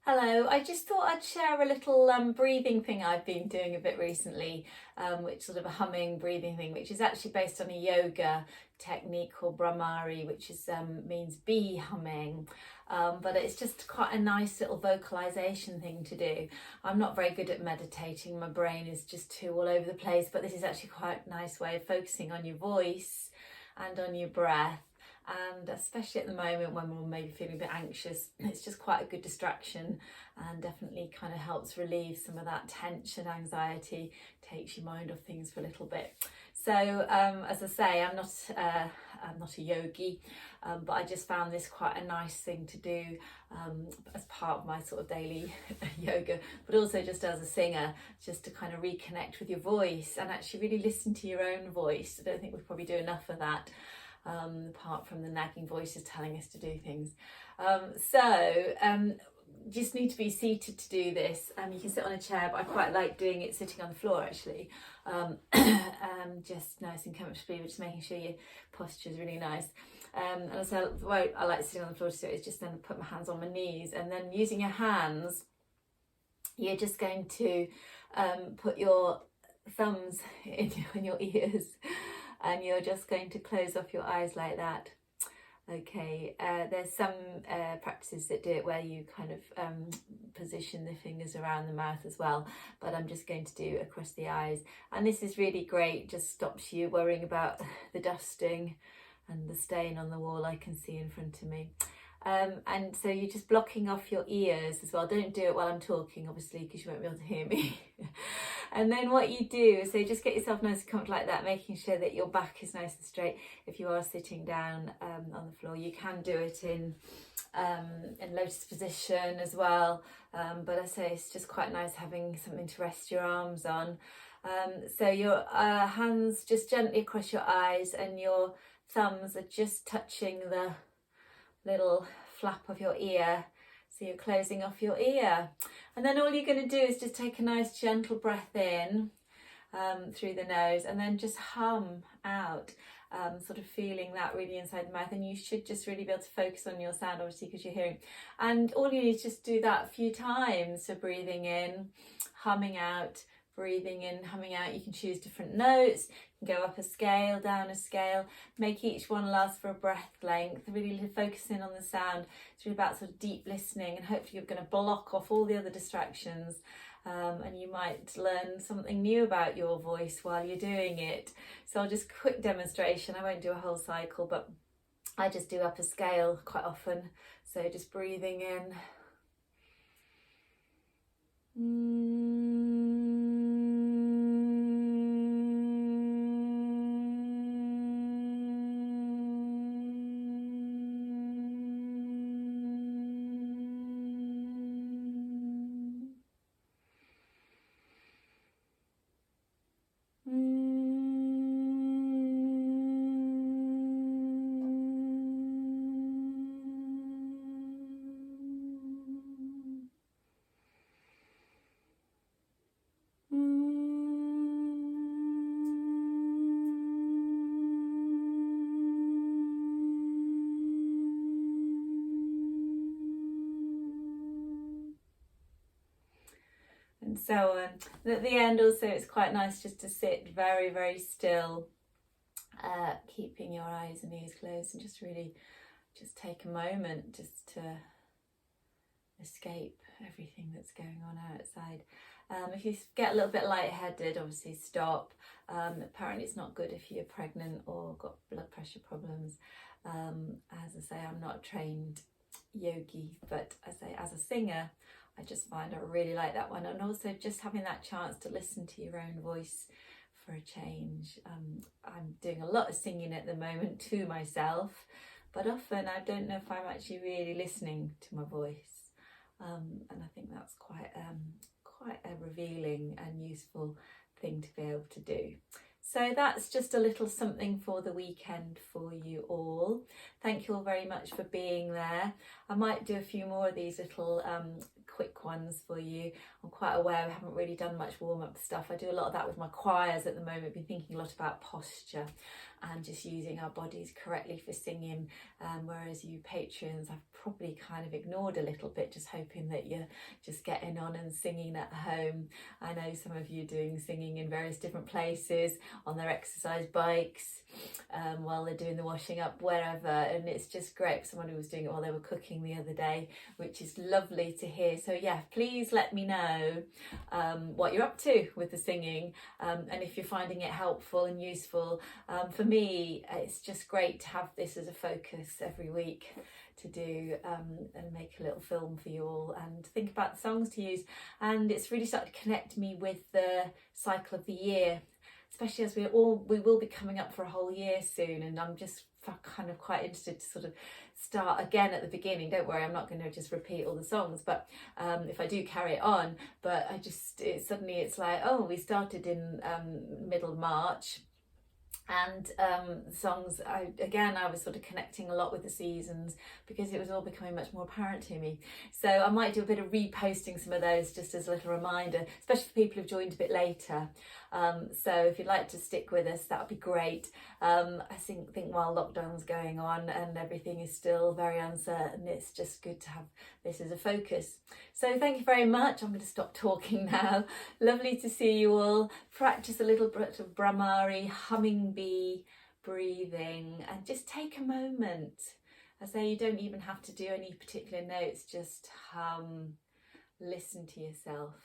Hello, I just thought I'd share a little breathing thing I've been doing a bit recently, which sort of a humming breathing thing, which is actually based on a yoga technique called Bhrarami, which is means bee humming. But it's just quite a nice little vocalization thing to do. I'm not very good at meditating, my brain is just too all over the place, but this is actually quite a nice way of focusing on your voice and on your breath. And especially at the moment when we're maybe feeling a bit anxious, it's just quite a good distraction and definitely kind of helps relieve some of that tension, anxiety, takes your mind off things for a little bit. So as I say, I'm not a yogi, but I just found this quite a nice thing to do as part of my sort of daily yoga, but also just as a singer, just to kind of reconnect with your voice and actually really listen to your own voice. I don't think we probably do enough of that. Apart from the nagging voices telling us to do things. Just need to be seated to do this. You can sit on a chair, but I quite like doing it sitting on the floor actually. Just nice and comfortably, just making sure your posture is really nice. And so the way I like sitting on the floor to do it is just then put my hands on my knees, and then using your hands, you're just going to put your thumbs in your ears, and you're just going to close off your eyes like that. Okay, there's some practices that do it where you kind of position the fingers around the mouth as well, but I'm just going to do across the eyes. And this is really great, just stops you worrying about the dusting and the stain on the wall I can see in front of me. And so you're just blocking off your ears as well. Don't do it while I'm talking, obviously, because you won't be able to hear me. And then what you do is, so just get yourself nice and comfortable like that, making sure that your back is nice and straight. If you are sitting down on the floor, you can do it in lotus position as well. But I say it's just quite nice having something to rest your arms on. So your hands just gently across your eyes, and your thumbs are just touching the little flap of your ear, so you're closing off your ear. And then all you're going to do is just take a nice gentle breath in through the nose, and then just hum out, sort of feeling that really inside the mouth. And you should just really be able to focus on your sound, obviously, because you're hearing. And all you need is just do that a few times. So breathing in, humming out, breathing in, humming out. You can choose different notes, you can go up a scale, down a scale, make each one last for a breath length, really focusing on the sound. It's really about sort of deep listening, and hopefully you're going to block off all the other distractions, and you might learn something new about your voice while you're doing it. So I'll just quick demonstration. I won't do a whole cycle, but I just do up a scale quite often. So just breathing in. And so on. And at the end also, it's quite nice just to sit very, very still, keeping your eyes and ears closed, and just really just take a moment just to escape everything that's going on outside. If you get a little bit lightheaded, obviously stop. Apparently it's not good if you're pregnant or got blood pressure problems. As I say, I'm not a trained yogi, but I say as a singer, I just find I really like that one. And also just having that chance to listen to your own voice for a change. I'm doing a lot of singing at the moment to myself, but often I don't know if I'm actually really listening to my voice. And I think that's quite a revealing and useful thing to be able to do. So that's just a little something for the weekend for you all. Thank you all very much for being there. I might do a few more of these little quick ones for you. I'm quite aware I haven't really done much warm-up stuff. I do a lot of that with my choirs at the moment. I've been thinking a lot about posture and just using our bodies correctly for singing, whereas you patrons I've probably kind of ignored a little bit, just hoping that you're just getting on and singing at home. I know some of you doing singing in various different places, on their exercise bikes, while they're doing the washing up, wherever, and it's just great. Someone who was doing it while they were cooking the other day, which is lovely to hear. So yeah, please let me know what you're up to with the singing, and if you're finding it helpful and useful. For me, it's just great to have this as a focus every week to do, and make a little film for you all and think about the songs to use. And it's really started to connect me with the cycle of the year, especially as we will be coming up for a whole year soon, and I'm just kind of quite interested to sort of start again at the beginning. Don't worry, I'm not going to just repeat all the songs, but if I do carry it on, but suddenly it's like, oh, we started in middle March, and songs, I was sort of connecting a lot with the seasons because it was all becoming much more apparent to me. So I might do a bit of reposting some of those just as a little reminder, especially for people who've joined a bit later. So if you'd like to stick with us, that would be great. I think while lockdown's going on and everything is still very uncertain, it's just good to have this as a focus. So thank you very much. I'm going to stop talking now. Lovely to see you all. Practice a little bit of Bhrarami, humming bee breathing, and just take a moment. I say you don't even have to do any particular notes, just hum, listen to yourself.